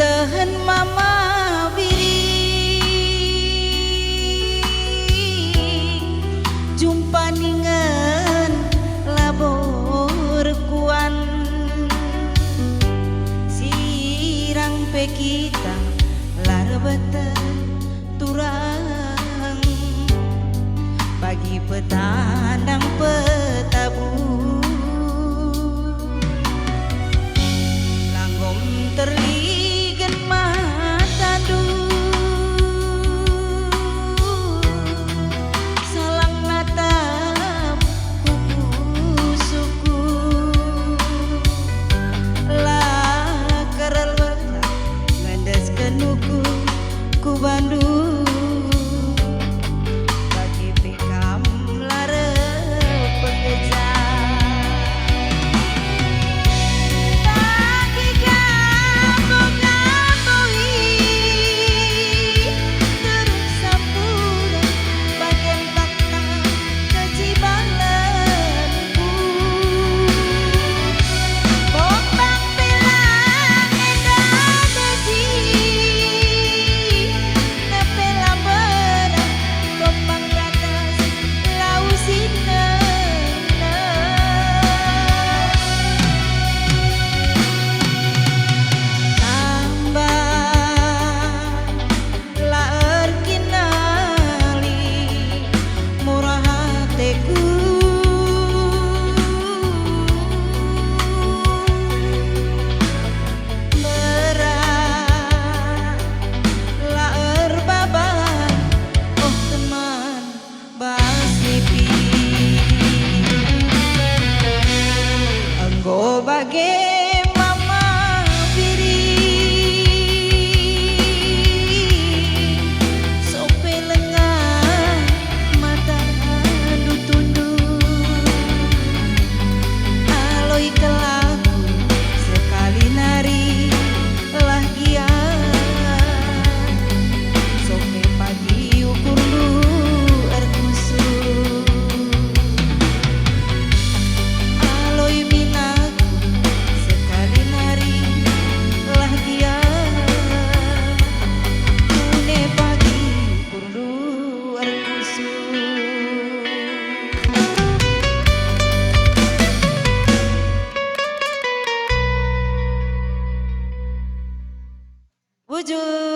Dehen mama biri jumpa ningen labor kuan sirang pe kita larbata turang bagi petandang petabu langgom terligen mata du salang natap kuku suku lah kerel ngedes kenuku ku Bandung bagi pikam lara pekerja bagi kamu kapui terus sampura bagian fakta kejibalanku bombang pelang endah gaji nepela berang bombang ratas lausina tambah laer kinali murah hatiku berat laer baban oh teman basipi enggo bage mama biri sope lengah mata dutundu aloi kelaku sekali nari lah gian sope pagi ukur du erkusu aloi minaku sekali nari lah gian tune pagi ukur du erkusu wujud